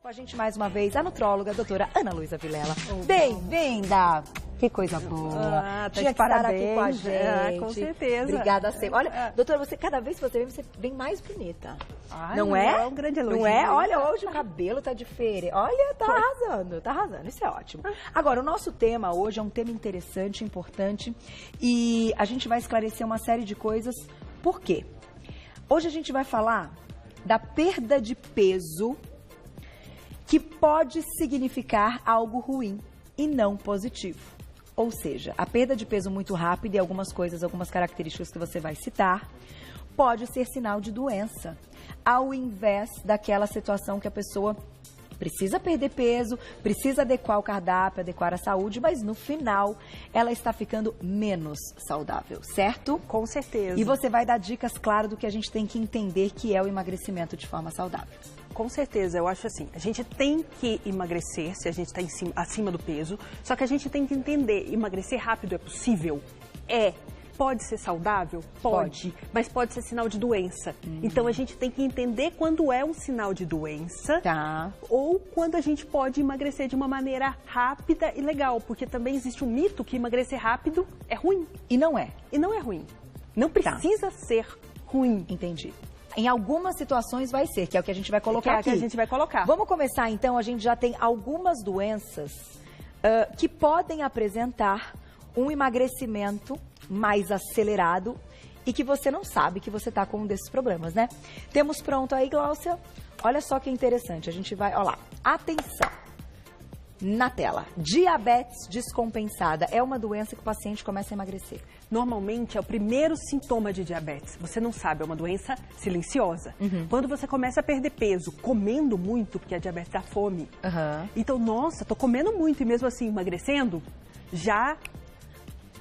Com a gente mais uma vez, a nutróloga, a doutora Ana Luísa Vilela. Bem-vinda! Que coisa boa! Tinha que estar aqui com a gente. Com certeza. Obrigada sempre. Olha, doutora, cada vez que você vem, você vem mais bonita. Ai, não é? É um grande elogio. Não é? Olha, hoje o cabelo tá diferente. Olha, tá arrasando, tá arrasando. Isso é ótimo. Agora, o nosso tema hoje é um tema interessante, importante. E a gente vai esclarecer uma série de coisas. Por quê? Hoje a gente vai falar da perda de peso, que pode significar algo ruim e não positivo. Ou seja, a perda de peso muito rápida e algumas coisas, algumas características que você vai citar, pode ser sinal de doença, ao invés daquela situação que a pessoa precisa perder peso, precisa adequar o cardápio, adequar a saúde, mas no final ela está ficando menos saudável, certo? Com certeza. E você vai dar dicas, claro, do que a gente tem que entender que é o emagrecimento de forma saudável. Com certeza, eu acho assim, a gente tem que emagrecer se a gente está acima do peso, só que a gente tem que entender, emagrecer rápido é possível? Pode ser saudável? Pode. Mas pode ser sinal de doença. Então a gente tem que entender quando é um sinal de doença ou quando a gente pode emagrecer de uma maneira rápida e legal, porque também existe um mito que emagrecer rápido é ruim. E não é. E não é ruim. Não precisa ser ruim. Entendi. Em algumas situações vai ser, que é o que a gente vai colocar aqui. Que a gente vai colocar. Vamos começar então, a gente já tem algumas doenças que podem apresentar um emagrecimento mais acelerado e que você não sabe que você está com um desses problemas, né? Temos pronto aí, Gláucia. Olha só que interessante, a gente vai, olha lá, atenção. Na tela, diabetes descompensada é uma doença que o paciente começa a emagrecer. Normalmente é o primeiro sintoma de diabetes. Você não sabe, é uma doença silenciosa. Quando você começa a perder peso, comendo muito, porque a diabetes dá fome. Então, nossa, tô comendo muito e mesmo assim emagrecendo, já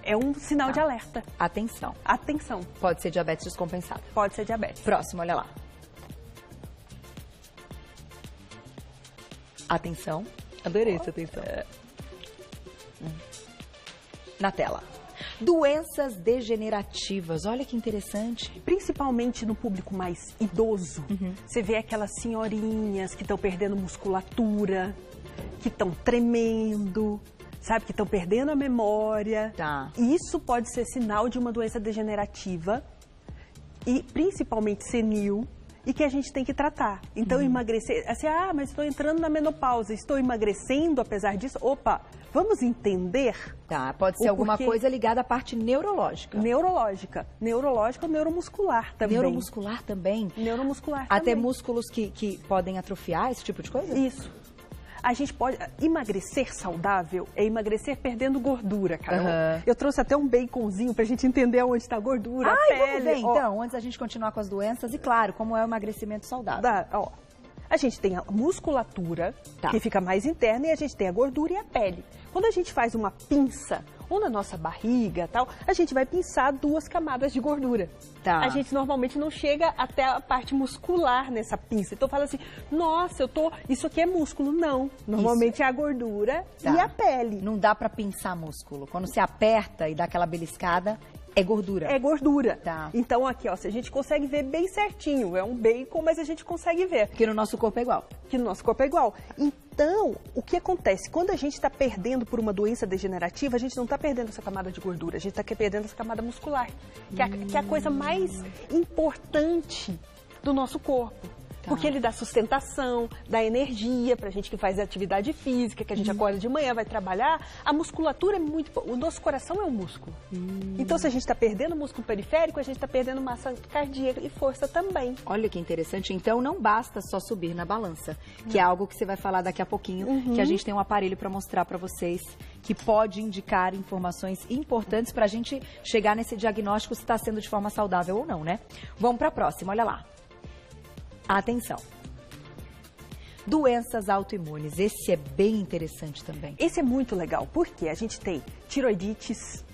é um sinal de alerta. Atenção. Atenção. Pode ser diabetes descompensada. Pode ser diabetes. Próximo, olha lá. Atenção. Adorei essa atenção. Na tela. Doenças degenerativas. Olha que interessante. Principalmente no público mais idoso. Você vê aquelas senhorinhas que estão perdendo musculatura, que estão tremendo, sabe, que estão perdendo a memória. Isso pode ser sinal de uma doença degenerativa e principalmente senil, e que a gente tem que tratar. Então, emagrecer, assim, mas estou entrando na menopausa, estou emagrecendo apesar disso. Opa, vamos entender? Pode ser alguma coisa ligada à parte neurológica. Neurológica ou neuromuscular também. Neuromuscular também? Neuromuscular Até também. músculos que podem atrofiar, esse tipo de coisa? Isso. A gente pode... Emagrecer saudável é emagrecer perdendo gordura, Carol. Eu trouxe até um baconzinho pra gente entender onde está a gordura, a pele. Vamos ver, então, antes da gente continuar com as doenças. E claro, como é o emagrecimento saudável. A gente tem a musculatura, que fica mais interna, e a gente tem a gordura e a pele. Quando a gente faz uma pinça, ou na nossa barriga, tal, a gente vai pinçar 2 camadas de gordura. A gente normalmente não chega até a parte muscular nessa pinça. Então fala assim, nossa, isso aqui é músculo. Não, normalmente é a gordura e a pele. Não dá pra pinçar músculo. Quando você aperta e dá aquela beliscada, é gordura. É gordura. Então aqui, ó, se a gente consegue ver bem certinho, é um bacon, mas a gente consegue ver. Que no nosso corpo é igual. Que no nosso corpo é igual. Então, o que acontece? Quando a gente está perdendo por uma doença degenerativa, a gente não está perdendo essa camada de gordura, a gente está perdendo essa camada muscular, que é a coisa mais importante do nosso corpo. Porque ele dá sustentação, dá energia pra gente que faz atividade física, que a gente acorda de manhã, vai trabalhar. A musculatura é muito... O nosso coração é um músculo. Então, se a gente está perdendo músculo periférico, a gente está perdendo massa cardíaca e força também. Olha que interessante. Então, não basta só subir na balança, que é algo que você vai falar daqui a pouquinho, que a gente tem um aparelho para mostrar para vocês, que pode indicar informações importantes para a gente chegar nesse diagnóstico se está sendo de forma saudável ou não, né? Vamos para a próxima, olha lá. Atenção. Doenças autoimunes, esse é bem interessante também. Esse é muito legal, porque a gente tem tiroidites,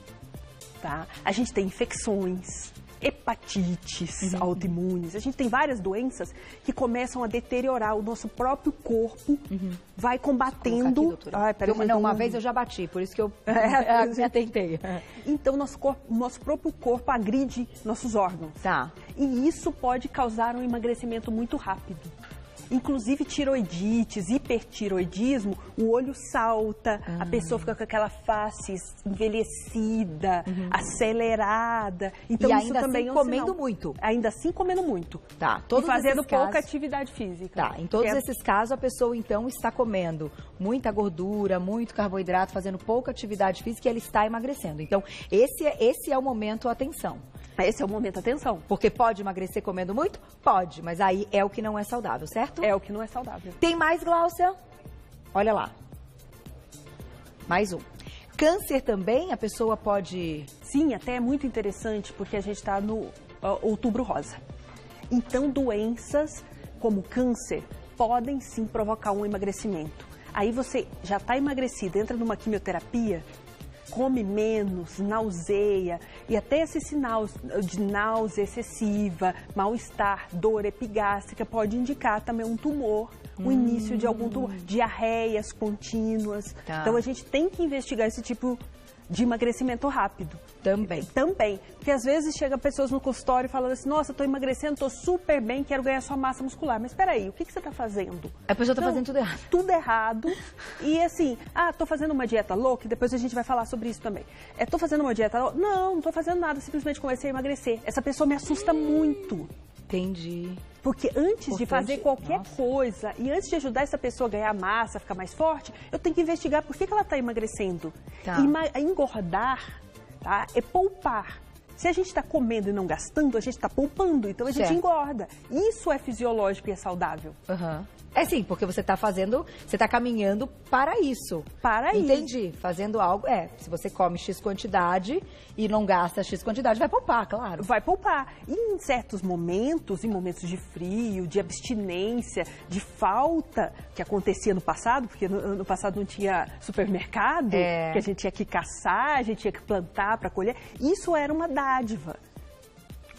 a gente tem infecções, hepatites autoimunes, a gente tem várias doenças que começam a deteriorar o nosso próprio corpo, vai combatendo... Uma vez eu já bati, por isso que eu me atentei. Então, nosso próprio corpo agride nossos órgãos. E isso pode causar um emagrecimento muito rápido. Inclusive tiroidites, hipertiroidismo, o olho salta, a pessoa fica com aquela face envelhecida, acelerada. Então, e isso ainda também assim é um comendo sinal. muito. Ainda assim comendo muito. Tá, E fazendo pouca casos... atividade física. Tá, em todos esses casos a pessoa então está comendo muita gordura, muito carboidrato, fazendo pouca atividade física e ela está emagrecendo. Então, esse é o momento, atenção. Esse é o momento, atenção. Porque pode emagrecer comendo muito? Pode, mas aí é o que não é saudável, certo? É o que não é saudável. Tem mais, Gláucia? Olha lá. Mais um. Câncer também, a pessoa pode... Sim, até é muito interessante, porque a gente está no Outubro Rosa. Então, doenças como câncer podem sim provocar um emagrecimento. Aí você já está emagrecido, entra numa quimioterapia, come menos, nauseia, e até esse sinal de náusea excessiva, mal-estar, dor epigástrica, pode indicar também um tumor, o início de algum tumor, diarreias contínuas. Tá. Então, a gente tem que investigar esse tipo de emagrecimento rápido. Também. Também. Porque às vezes chega pessoas no consultório falando assim, nossa, estou emagrecendo, estou super bem, quero ganhar sua massa muscular. Mas espera aí, o que você está fazendo? A pessoa está fazendo tudo errado. Tudo errado. E assim, estou fazendo uma dieta louca, e depois a gente vai falar sobre isso também. Estou fazendo uma dieta louca? Não estou fazendo nada, simplesmente comecei a emagrecer. Essa pessoa me assusta muito. Entendi. Porque antes de fazer qualquer coisa e antes de ajudar essa pessoa a ganhar massa, a ficar mais forte, eu tenho que investigar por que ela está emagrecendo. Tá. Engordar, tá, é poupar. Se a gente está comendo e não gastando, a gente está poupando, então a gente engorda. Isso é fisiológico e é saudável. Uhum. É sim, porque você está caminhando para isso. Para isso. Entendi. Fazendo algo, se você come X quantidade e não gasta X quantidade, vai poupar, claro. Vai poupar. E em certos momentos, em momentos de frio, de abstinência, de falta, que acontecia no passado, porque no passado não tinha supermercado, que a gente tinha que caçar, a gente tinha que plantar para colher, isso era uma dádiva.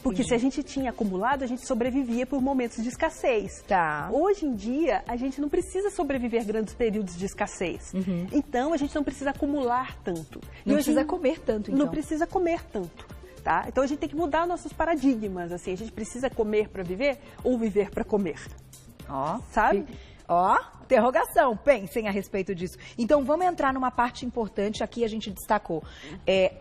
Porque se a gente tinha acumulado, a gente sobrevivia por momentos de escassez. Tá. Hoje em dia, a gente não precisa sobreviver grandes períodos de escassez. Então, a gente não precisa acumular tanto. Não precisa comer tanto, então. Não precisa comer tanto, tá? Então, a gente tem que mudar nossos paradigmas, assim. A gente precisa comer para viver ou viver para comer. Ó, sabe? Ó, interrogação, pensem a respeito disso. Então, vamos entrar numa parte importante, aqui a gente destacou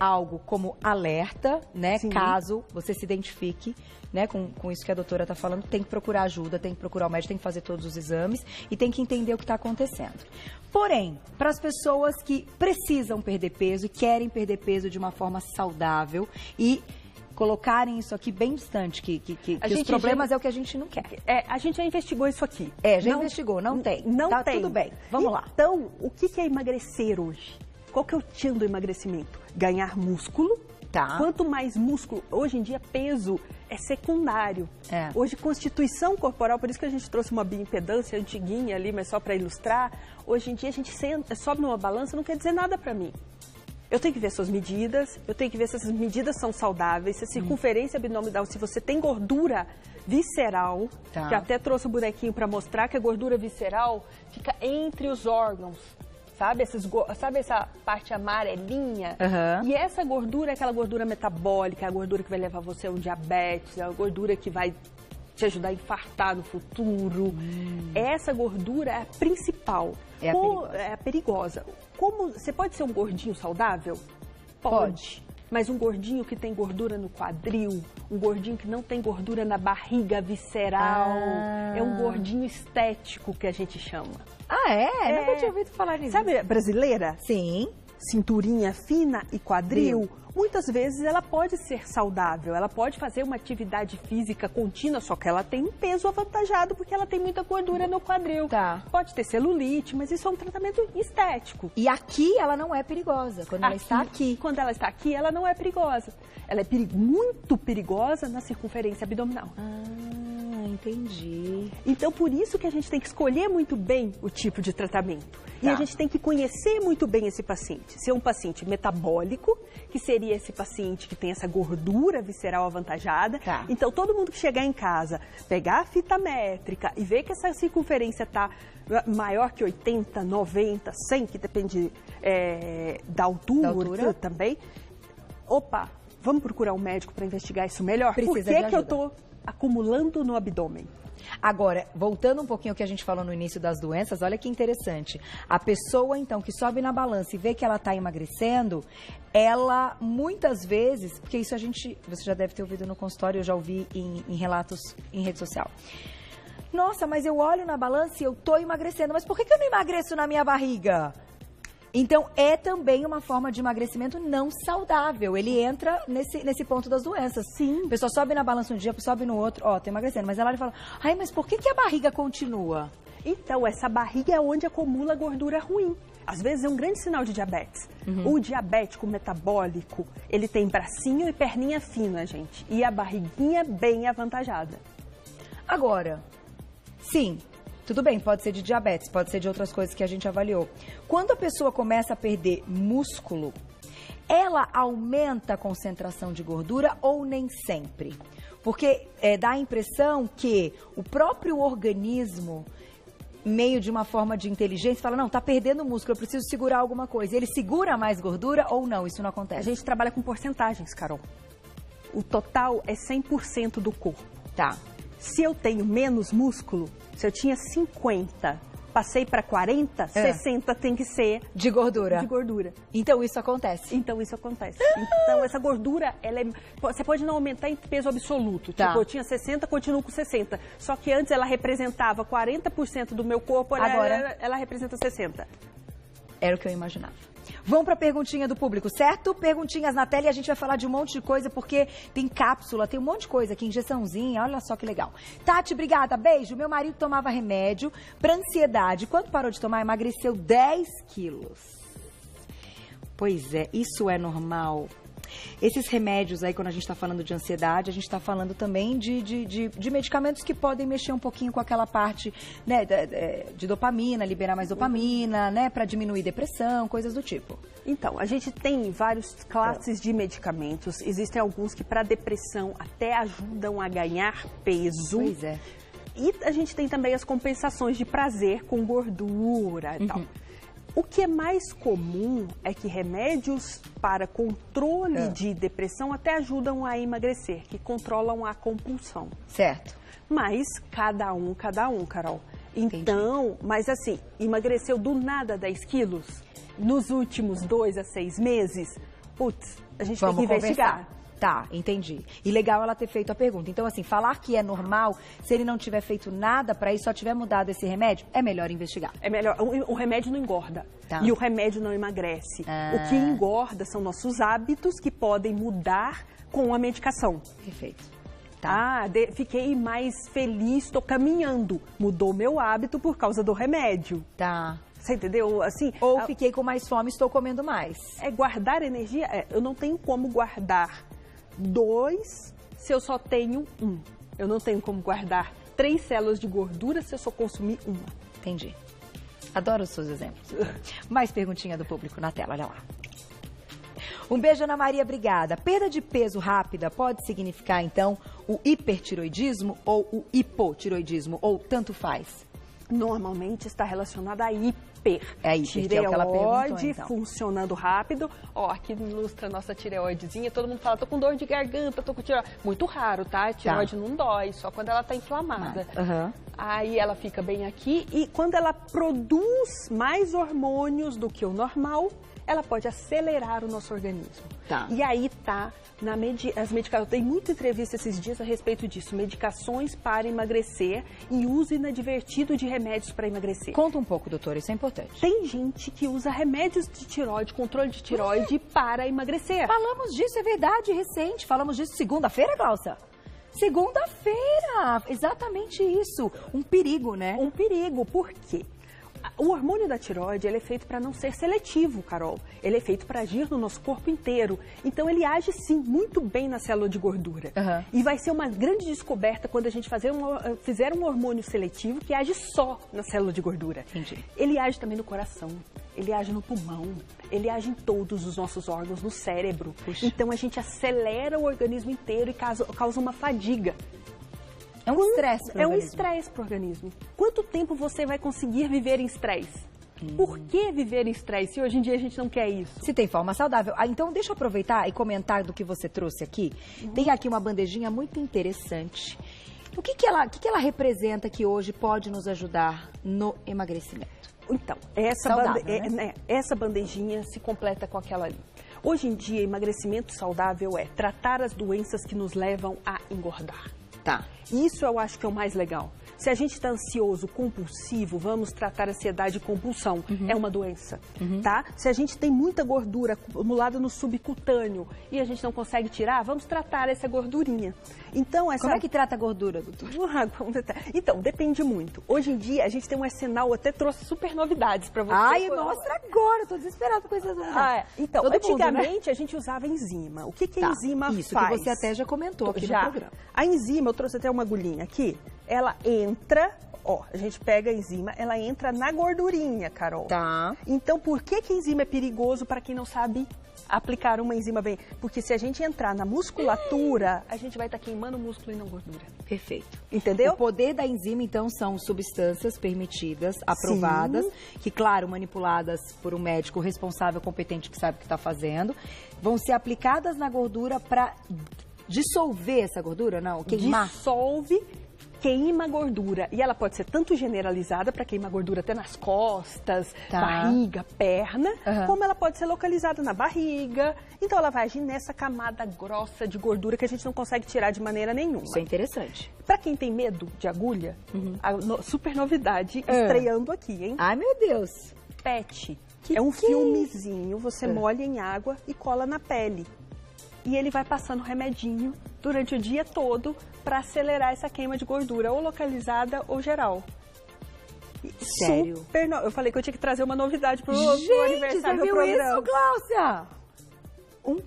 algo como alerta, né? Sim. Caso você se identifique, né, com isso que a doutora está falando, tem que procurar ajuda, tem que procurar o médico, tem que fazer todos os exames e tem que entender o que está acontecendo. Porém, para as pessoas que precisam perder peso e querem perder peso de uma forma saudável e colocarem isso aqui bem distante, que os problemas é o que a gente não quer. A gente já investigou isso aqui. Investigou, não tem. Não tá tem. Tudo bem, vamos lá. Então, o que é emagrecer hoje? Qual que é o tchan do emagrecimento? Ganhar músculo. Tá. Quanto mais músculo, hoje em dia peso é secundário. Hoje constituição corporal, por isso que a gente trouxe uma bioimpedância antiguinha ali, mas só para ilustrar. Hoje em dia a gente sobe numa balança, não quer dizer nada para mim. Eu tenho que ver suas medidas, eu tenho que ver se essas medidas são saudáveis, se a circunferência abdominal, se você tem gordura visceral, que até trouxe um bonequinho para mostrar que a gordura visceral fica entre os órgãos, sabe? Sabe essa parte amarelinha? E essa gordura é aquela gordura metabólica, a gordura que vai levar você a um diabetes, a gordura que vai te ajudar a infartar no futuro. Essa gordura é a principal. É a perigosa. Como você pode ser um gordinho saudável? Pode. Mas um gordinho que tem gordura no quadril, um gordinho que não tem gordura na barriga visceral, é um gordinho estético que a gente chama. Nunca tinha ouvido falar nisso. Sabe brasileira? Sim. Cinturinha fina e quadril. Muitas vezes ela pode ser saudável, ela pode fazer uma atividade física contínua, só que ela tem um peso avantajado porque ela tem muita gordura no quadril. Pode ter celulite, mas isso é um tratamento estético. E aqui ela não é perigosa, quando ela está aqui. Quando ela está aqui, ela não é perigosa. Ela é muito perigosa na circunferência abdominal. Entendi. Então, por isso que a gente tem que escolher muito bem o tipo de tratamento. E a gente tem que conhecer muito bem esse paciente. Se é um paciente metabólico, que seria esse paciente que tem essa gordura visceral avantajada. Então, todo mundo que chegar em casa, pegar a fita métrica e ver que essa circunferência está maior que 80, 90, 100, que depende da altura também. Opa, vamos procurar um médico para investigar isso melhor. Por que eu estou acumulando no abdômen? Agora, voltando um pouquinho ao que a gente falou no início das doenças, olha que interessante. A pessoa, então, que sobe na balança e vê que ela está emagrecendo, ela, muitas vezes, porque isso você já deve ter ouvido no consultório, eu já ouvi em relatos em rede social. Nossa, mas eu olho na balança e eu tô emagrecendo, mas por que eu não emagreço na minha barriga? Então, é também uma forma de emagrecimento não saudável. Ele entra nesse ponto das doenças. Sim. A pessoa sobe na balança um dia, sobe no outro, ó, tô emagrecendo. Mas ela fala, ai, mas por que a barriga continua? Então, essa barriga é onde acumula gordura ruim. Às vezes é um grande sinal de diabetes. O diabético metabólico, ele tem bracinho e perninha fina, gente. E a barriguinha bem avantajada. Agora, sim, tudo bem, pode ser de diabetes, pode ser de outras coisas que a gente avaliou. Quando a pessoa começa a perder músculo, ela aumenta a concentração de gordura ou nem sempre? Porque dá a impressão que o próprio organismo, meio de uma forma de inteligência, fala, não, tá perdendo músculo, eu preciso segurar alguma coisa. Ele segura mais gordura ou não? Isso não acontece? A gente trabalha com porcentagens, Carol. O total é 100% do corpo. Tá. Se eu tenho menos músculo, se eu tinha 50, passei para 40, 60 tem que ser de gordura. De gordura. Então isso acontece. Então isso acontece. Então essa gordura, você pode não aumentar em peso absoluto. Tá. Tipo, eu tinha 60, continuo com 60. Só que antes ela representava 40% do meu corpo, agora ela representa 60. Era o que eu imaginava. Vamos para a perguntinha do público, certo? Perguntinhas na tela e a gente vai falar de um monte de coisa, porque tem cápsula, tem um monte de coisa aqui, injeçãozinha, olha só que legal. Tati, obrigada, beijo. Meu marido tomava remédio para ansiedade. Quando parou de tomar, emagreceu 10 quilos. Pois é, isso é normal. Esses remédios aí, quando a gente está falando de ansiedade, a gente está falando também de medicamentos que podem mexer um pouquinho com aquela parte, né, de dopamina, liberar mais dopamina, né, para diminuir depressão, coisas do tipo. Então, a gente tem várias classes de medicamentos. Existem alguns que para depressão até ajudam a ganhar peso. Pois é. E a gente tem também as compensações de prazer com gordura e tal. O que é mais comum é que remédios para controle de depressão até ajudam a emagrecer, que controlam a compulsão. Certo. Mas cada um, Carol. Então, mas assim, emagreceu do nada 10 quilos nos últimos 2 a 6 meses, putz, a gente tem que investigar. Tá, entendi. E legal ela ter feito a pergunta. Então, assim, falar que é normal, se ele não tiver feito nada para isso, só tiver mudado esse remédio, é melhor investigar. É melhor. O remédio não engorda. Tá. E o remédio não emagrece. O que engorda são nossos hábitos que podem mudar com a medicação. Perfeito. Tá. Fiquei mais feliz, estou caminhando. Mudou meu hábito por causa do remédio. Tá. Você entendeu? Assim, ou fiquei com mais fome, estou comendo mais. Guardar energia, eu não tenho como guardar 2 se eu só tenho 1. Eu não tenho como guardar 3 células de gordura se eu só consumir 1. Entendi. Adoro os seus exemplos. Mais perguntinha do público na tela, olha lá. Um beijo, Ana Maria, obrigada. Perda de peso rápida pode significar, então, o hipertiroidismo ou o hipotiroidismo, ou tanto faz? Normalmente está relacionada a hiper. É hiper, que é o que ela perguntou, então. Funcionando rápido. Ó, aqui ilustra a nossa tireoidezinha. Todo mundo fala, tô com dor de garganta, tô com tireoide. Muito raro, tá? A tireoide não dói, só quando ela tá inflamada. Aí ela fica bem aqui e quando ela produz mais hormônios do que o normal, ela pode acelerar o nosso organismo. Tá. E aí tá as medicações. Tem muita entrevista esses dias a respeito disso. Medicações para emagrecer e uso inadvertido de remédios para emagrecer. Conta um pouco, doutora, isso é importante. Tem gente que usa remédios de tireoide, controle de tireoide para emagrecer. Falamos disso, é verdade, recente. Falamos disso segunda-feira, Glaucia? Segunda-feira, exatamente isso. Um perigo, né? Um perigo, por quê? O hormônio da tireoide, ele é feito para não ser seletivo, Carol. Ele é feito para agir no nosso corpo inteiro. Então, ele age, sim, muito bem na célula de gordura. E vai ser uma grande descoberta quando a gente fizer um hormônio seletivo que age só na célula de gordura. Entendi. Ele age também no coração, ele age no pulmão, ele age em todos os nossos órgãos, no cérebro. Puxa. Então, a gente acelera o organismo inteiro e causa uma fadiga. É um estresse para o organismo. É um estresse para o organismo. Quanto tempo você vai conseguir viver em estresse? Por que viver em estresse se hoje em dia a gente não quer isso? Se tem forma saudável. Então, deixa eu aproveitar e comentar do que você trouxe aqui. Tem aqui uma bandejinha muito interessante. O que ela representa que hoje pode nos ajudar no emagrecimento? Então, essa bandejinha se completa com aquela ali. Hoje em dia, emagrecimento saudável é tratar as doenças que nos levam a engordar. Tá. Isso eu acho que é o mais legal. Se a gente está ansioso, compulsivo, vamos tratar a ansiedade e compulsão. É uma doença, tá? Se a gente tem muita gordura acumulada no subcutâneo e a gente não consegue tirar, vamos tratar essa gordurinha. Então, como é que trata a gordura, doutor? Então, depende muito. Hoje em dia, a gente tem um arsenal, até trouxe super novidades para você. Ai, mostra agora, tô desesperada com essas novidades. Então, antigamente a gente usava enzima. O que a enzima faz? Isso que você até já comentou aqui no programa. A enzima, eu trouxe até uma agulhinha aqui, ela entra, ó, a gente pega a enzima, ela entra na gordurinha, Carol. Tá. Então, por que a enzima é perigoso para quem não sabe aplicar uma enzima bem? Porque se a gente entrar na musculatura, a gente vai estar queimando músculo e não gordura. Perfeito. Entendeu? O poder da enzima, então, são substâncias permitidas, aprovadas, que, claro, manipuladas por um médico responsável, competente, que sabe o que está fazendo, vão ser aplicadas na gordura para dissolver essa gordura, não? Queimar. Dissolve, queima a gordura. E ela pode ser tanto generalizada para queimar gordura até nas costas, barriga, perna, como ela pode ser localizada na barriga. Então ela vai agir nessa camada grossa de gordura que a gente não consegue tirar de maneira nenhuma. Isso é interessante. Para quem tem medo de agulha, super novidade estreando aqui, hein? Ai, meu Deus. PET. É um filmezinho, você molha em água e cola na pele. E ele vai passando remedinho durante o dia todo para acelerar essa queima de gordura, ou localizada ou geral. Sério? Eu falei que eu tinha que trazer uma novidade pro aniversário do programa. Gente, você viu isso, Gláucia? Um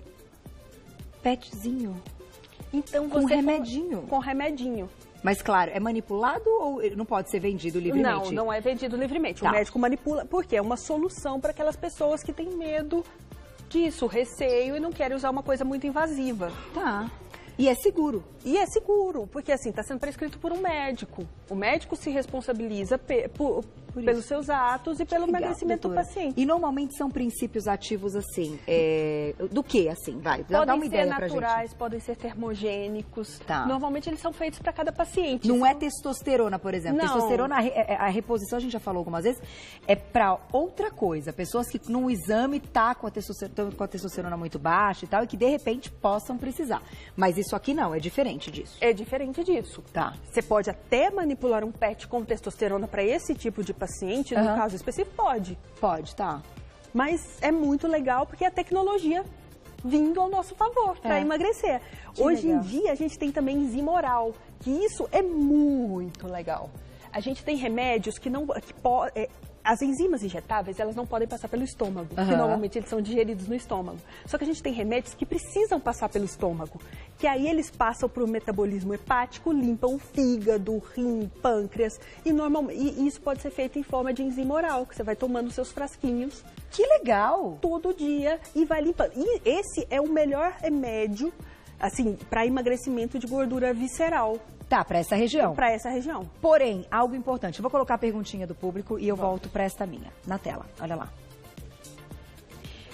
petzinho. Então, com remedinho. Com remedinho. Mas, claro, é manipulado ou não pode ser vendido livremente? Não é vendido livremente. O médico manipula, porque é uma solução para aquelas pessoas que têm medo disso, receio e não querem usar uma coisa muito invasiva. Tá. E é seguro. E é seguro, porque assim, está sendo prescrito por um médico. O médico se responsabiliza pelos seus atos e pelo emagrecimento do paciente. E normalmente são princípios ativos assim, do que assim? Vai, dá uma ideia pra gente. Podem ser naturais, podem ser termogênicos. Tá. Normalmente eles são feitos para cada paciente. Não é testosterona, por exemplo. Não. Testosterona, a reposição, a gente já falou algumas vezes, é para outra coisa. Pessoas que no exame tá com a testosterona muito baixa e tal, e que de repente possam precisar. Mas isso aqui não, é diferente disso. É diferente disso. Tá. Você pode até manipular um PET com testosterona para esse tipo de paciente, no caso específico, pode. Pode, tá. Mas é muito legal porque é a tecnologia vindo ao nosso favor para emagrecer. Hoje em dia a gente tem também enzima oral, que isso é muito legal. A gente tem remédios que não... As enzimas injetáveis, elas não podem passar pelo estômago, porque normalmente eles são digeridos no estômago. Só que a gente tem remédios que precisam passar pelo estômago, que aí eles passam para o metabolismo hepático, limpam o fígado, rim, pâncreas, e isso pode ser feito em forma de enzima oral, que você vai tomando seus frasquinhos. Que legal! Todo dia e vai limpando. E esse é o melhor remédio, assim, para emagrecimento de gordura visceral. Tá, para essa região. Para essa região. Porém, algo importante. Eu vou colocar a perguntinha do público e eu volto para esta minha, na tela. Olha lá.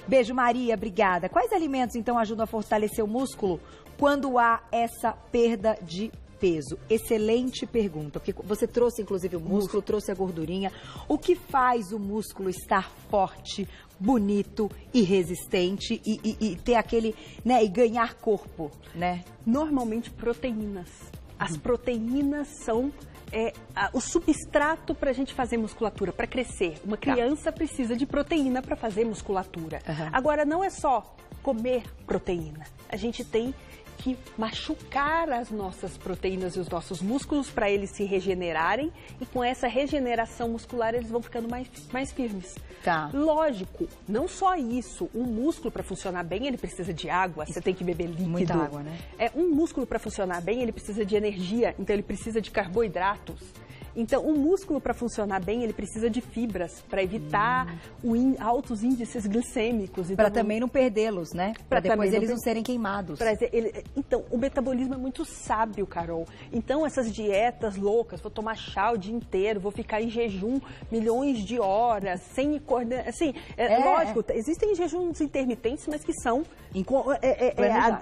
Beijo, Maria. Obrigada. Quais alimentos, então, ajudam a fortalecer o músculo quando há essa perda de peso? Excelente pergunta, porque você trouxe, inclusive, o músculo, trouxe a gordurinha. O que faz o músculo estar forte, bonito e resistente e ter aquele, né, e ganhar corpo, né? Normalmente, proteínas. As proteínas são o substrato para a gente fazer musculatura, para crescer. Uma criança precisa de proteína para fazer musculatura. Agora, não é só comer proteína. A gente tem que machucar as nossas proteínas e os nossos músculos para eles se regenerarem, e com essa regeneração muscular eles vão ficando mais firmes. Tá. Lógico, não só isso, um músculo para funcionar bem ele precisa de água, você tem que beber líquido. Muita água, né? Um músculo para funcionar bem ele precisa de energia, então ele precisa de carboidratos. Então, o músculo, para funcionar bem, ele precisa de fibras, para evitar altos índices glicêmicos. Para também não perdê-los, né? Para depois eles não serem queimados. Então, o metabolismo é muito sábio, Carol. Então, essas dietas loucas, vou tomar chá o dia inteiro, vou ficar em jejum milhões de horas, sem coordenar... Assim, lógico, existem jejuns intermitentes, mas que são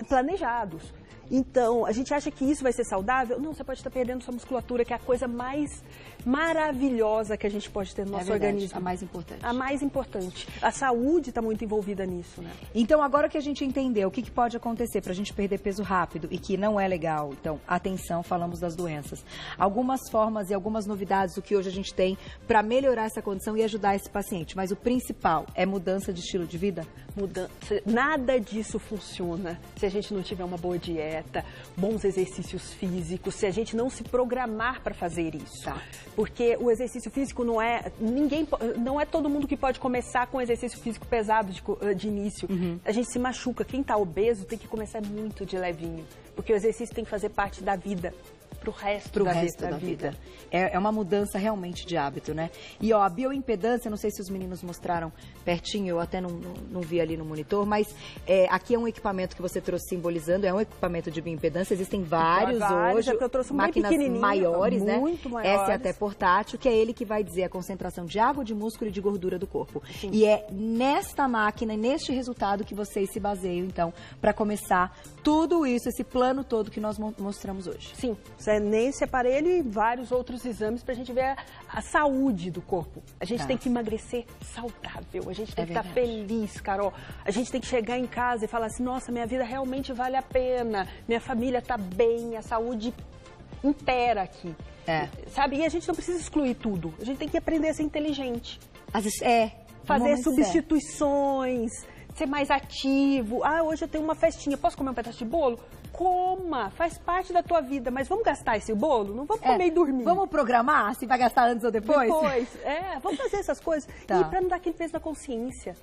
planejados. Então, a gente acha que isso vai ser saudável? Não, você pode estar perdendo sua musculatura, que é a coisa mais maravilhosa que a gente pode ter no nosso organismo. A mais importante. A mais importante. A saúde está muito envolvida nisso, né? Então, agora que a gente entendeu o que pode acontecer para a gente perder peso rápido e que não é legal, então, atenção, falamos das doenças. Algumas formas e algumas novidades, o que hoje a gente tem para melhorar essa condição e ajudar esse paciente. Mas o principal é mudança de estilo de vida? Nada disso funciona se a gente não tiver uma boa dieta, bons exercícios físicos, se a gente não se programar para fazer isso. Tá. Porque o exercício físico não é todo mundo que pode começar com exercício físico pesado de início. A gente se machuca. Quem está obeso tem que começar muito de levinho, porque o exercício tem que fazer parte da vida. Pro resto da vida. É uma mudança realmente de hábito, né? E ó, a bioimpedância, não sei se os meninos mostraram pertinho, eu até não vi ali no monitor, mas aqui é um equipamento que você trouxe simbolizando, é um equipamento de bioimpedância, existem vários hoje, eu trouxe máquinas maiores, né? Muito maiores. Essa é até portátil, que é ele que vai dizer a concentração de água, de músculo e de gordura do corpo. Sim. E é nesta máquina, neste resultado que vocês se baseiam, então, para começar tudo isso, esse plano todo que nós mostramos hoje. Sim. É nesse aparelho e vários outros exames para a gente ver a saúde do corpo. A gente tem que emagrecer saudável, a gente tem que estar feliz, Carol. A gente tem que chegar em casa e falar assim, nossa, minha vida realmente vale a pena, minha família está bem, a saúde inteira aqui. Sabe? E a gente não precisa excluir tudo, a gente tem que aprender a ser inteligente. Fazer substituições, ser mais ativo. Ah, hoje eu tenho uma festinha, posso comer um pedaço de bolo? Coma, faz parte da tua vida, mas vamos gastar esse bolo? Não vamos comer e dormir. Vamos programar se vai gastar antes ou depois? Vamos fazer essas coisas. Tá. E para não dar aquele peso na consciência,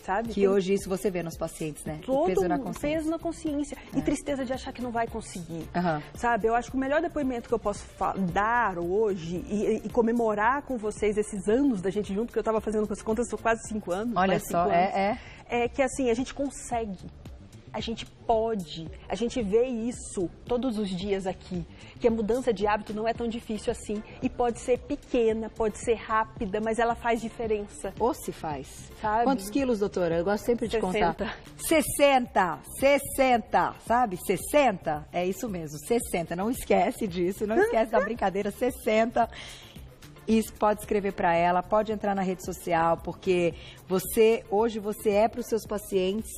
sabe? Que hoje isso você vê nos pacientes, né? Todo o peso na consciência. Peso na consciência. E tristeza de achar que não vai conseguir, sabe? Eu acho que o melhor depoimento que eu posso dar hoje e comemorar com vocês esses anos da gente junto, que eu estava fazendo com as contas, são quase 5 anos. Olha só, 5 anos, é que assim, a gente consegue. A gente pode, a gente vê isso todos os dias aqui, que a mudança de hábito não é tão difícil assim e pode ser pequena, pode ser rápida, mas ela faz diferença. Ou se faz. Sabe? Quantos quilos, doutora? Eu gosto sempre de 60. contar. 60, sabe? 60, é isso mesmo, 60. Não esquece disso, não esquece da brincadeira, 60. Isso, pode escrever para ela, pode entrar na rede social, porque hoje você é para os seus pacientes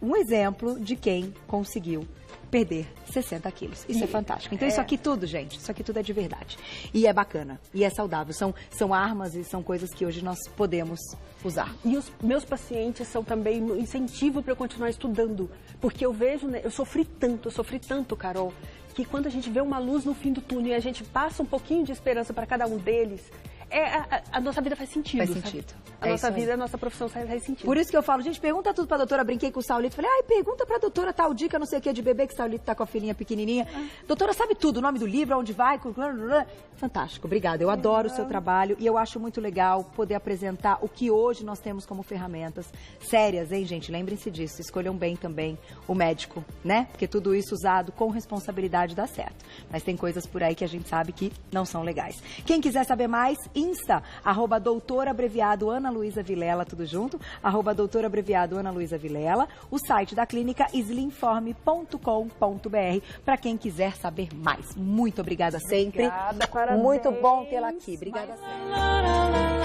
um exemplo de quem conseguiu perder 60 quilos. Isso é fantástico. Então, isso aqui tudo, gente, isso aqui tudo é de verdade. E é bacana, e é saudável. São armas e são coisas que hoje nós podemos usar. E os meus pacientes são também um incentivo para eu continuar estudando. Porque eu vejo, né, eu sofri tanto, Carol, que quando a gente vê uma luz no fim do túnel e a gente passa um pouquinho de esperança para cada um deles, a nossa vida faz sentido. Faz sentido. A nossa vida, a nossa profissão faz sentido. Por isso que eu falo, gente, pergunta tudo pra doutora. Brinquei com o Saulito, falei, pergunta pra doutora tal dica, não sei o que, de bebê, que o Saulito tá com a filhinha pequenininha. Doutora, sabe tudo, o nome do livro, onde vai. Fantástico, obrigada. Eu adoro o seu trabalho e eu acho muito legal poder apresentar o que hoje nós temos como ferramentas sérias, hein, gente? Lembrem-se disso, escolham bem também o médico, né? Porque tudo isso usado com responsabilidade dá certo. Mas tem coisas por aí que a gente sabe que não são legais. Quem quiser saber mais, Insta, @doutora_Ana-Luísa-Vilela, tudo junto, @doutora_Ana-Luísa-Vilela, o site da clínica slimform.com.br, para quem quiser saber mais. Muito obrigada sempre. Obrigada, parabéns. Muito bom tê-la aqui. Obrigada sempre.